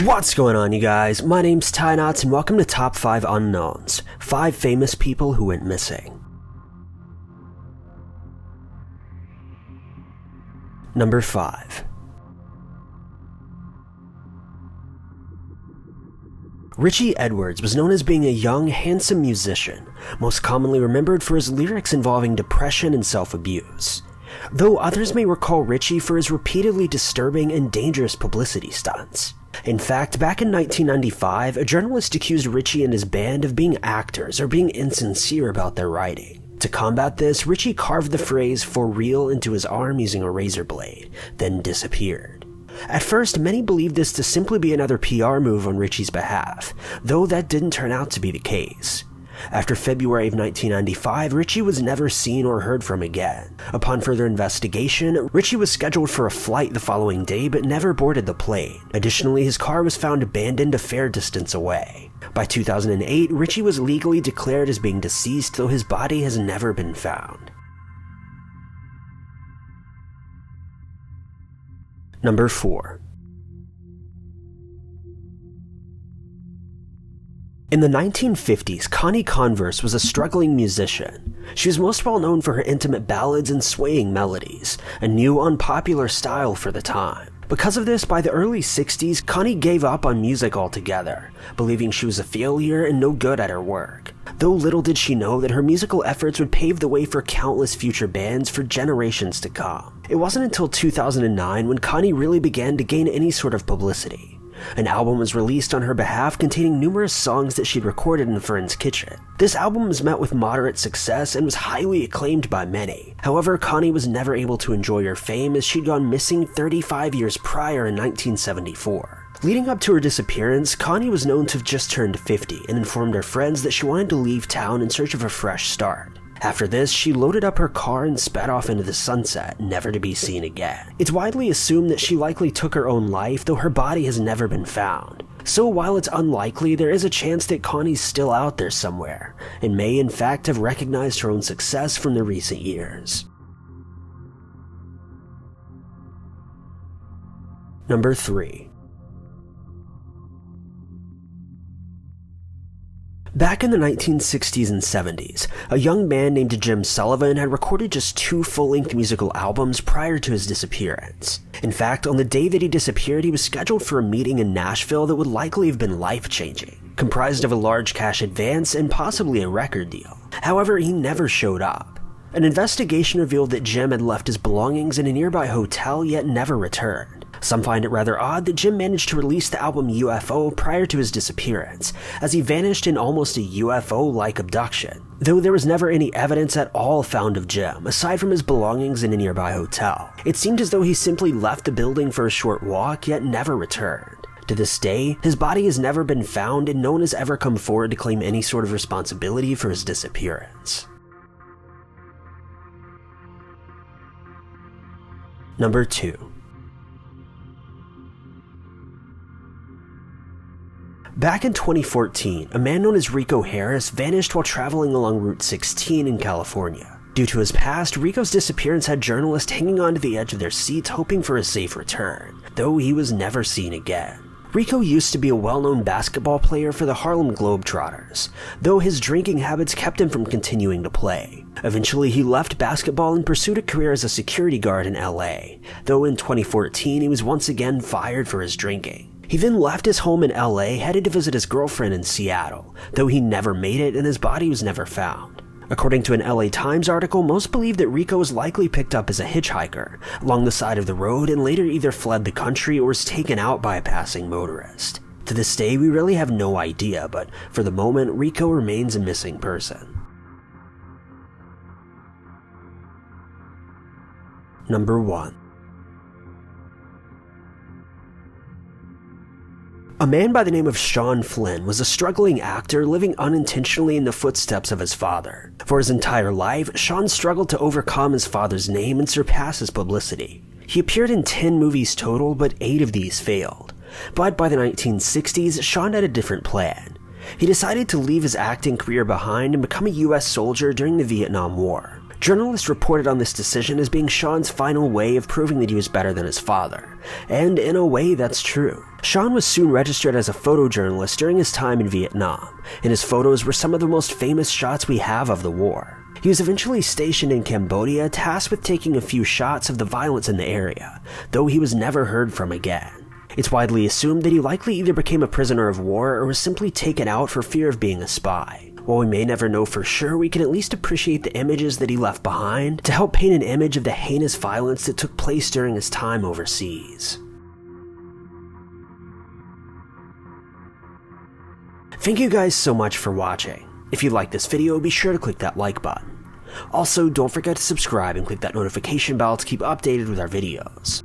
What's going on, you guys? My name's Ty Knots, and welcome to Top 5 Unknowns, 5 famous people who went missing. Number 5. Richey Edwards was known as being a young, handsome musician, most commonly remembered for his lyrics involving depression and self-abuse, though others may recall Richey for his repeatedly disturbing and dangerous publicity stunts. In fact, back in 1995, a journalist accused Richey and his band of being actors or being insincere about their writing. To combat this, Richey carved the phrase "for real" into his arm using a razor blade, then disappeared. At first, many believed this to simply be another PR move on Richey's behalf, though that didn't turn out to be the case. After February of 1995, Richey was never seen or heard from again. Upon further investigation, Richey was scheduled for a flight the following day but never boarded the plane. Additionally, his car was found abandoned a fair distance away. By 2008, Richey was legally declared as being deceased, though his body has never been found. Number 4. In the 1950s, Connie Converse was a struggling musician. She was most well known for her intimate ballads and swaying melodies, a new unpopular style for the time. Because of this, by the early 60s, Connie gave up on music altogether, believing she was a failure and no good at her work. Though little did she know that her musical efforts would pave the way for countless future bands for generations to come. It wasn't until 2009 when Connie really began to gain any sort of publicity. An album was released on her behalf containing numerous songs that she'd recorded in a friend's kitchen. This album was met with moderate success and was highly acclaimed by many. However, Connie was never able to enjoy her fame as she'd gone missing 35 years prior in 1974. Leading up to her disappearance, Connie was known to have just turned 50 and informed her friends that she wanted to leave town in search of a fresh start. After this, she loaded up her car and sped off into the sunset, never to be seen again. It's widely assumed that she likely took her own life, though her body has never been found. So while it's unlikely, there is a chance that Connie's still out there somewhere, and may in fact have recognized her own success from the recent years. Number 3. Back in the 1960s and 70s, a young man named Jim Sullivan had recorded just 2 full-length musical albums prior to his disappearance. In fact, on the day that he disappeared, he was scheduled for a meeting in Nashville that would likely have been life-changing, comprised of a large cash advance and possibly a record deal. However, he never showed up. An investigation revealed that Jim had left his belongings in a nearby hotel yet never returned. Some find it rather odd that Jim managed to release the album UFO prior to his disappearance, as he vanished in almost a UFO-like abduction, though there was never any evidence at all found of Jim, aside from his belongings in a nearby hotel. It seemed as though he simply left the building for a short walk, yet never returned. To this day, his body has never been found and no one has ever come forward to claim any sort of responsibility for his disappearance. Number 2. Back in 2014, a man known as Rico Harris vanished while traveling along Route 16 in California. Due to his past, Rico's disappearance had journalists hanging onto the edge of their seats hoping for a safe return, though he was never seen again. Rico used to be a well-known basketball player for the Harlem Globetrotters, though his drinking habits kept him from continuing to play. Eventually, he left basketball and pursued a career as a security guard in LA, though in 2014 he was once again fired for his drinking. He then left his home in LA, headed to visit his girlfriend in Seattle, though he never made it and his body was never found. According to an LA Times article, most believe that Rico was likely picked up as a hitchhiker along the side of the road and later either fled the country or was taken out by a passing motorist. To this day, we really have no idea, but for the moment, Rico remains a missing person. Number 1. A man by the name of Flynn was a struggling actor living unintentionally in the footsteps of his father. For his entire life, Sean struggled to overcome his father's name and surpass his publicity. He appeared in 10 movies total, but 8 of these failed. But by the 1960s, Sean had a different plan. He decided to leave his acting career behind and become a US soldier during the Vietnam War. Journalists reported on this decision as being Sean's final way of proving that he was better than his father, and in a way that's true. Sean was soon registered as a photojournalist during his time in Vietnam, and his photos were some of the most famous shots we have of the war. He was eventually stationed in Cambodia, tasked with taking a few shots of the violence in the area, though he was never heard from again. It's widely assumed that he likely either became a prisoner of war or was simply taken out for fear of being a spy. While we may never know for sure, we can at least appreciate the images that he left behind to help paint an image of the heinous violence that took place during his time overseas. Thank you guys so much for watching. If you liked this video, be sure to click that like button. Also, don't forget to subscribe and click that notification bell to keep updated with our videos.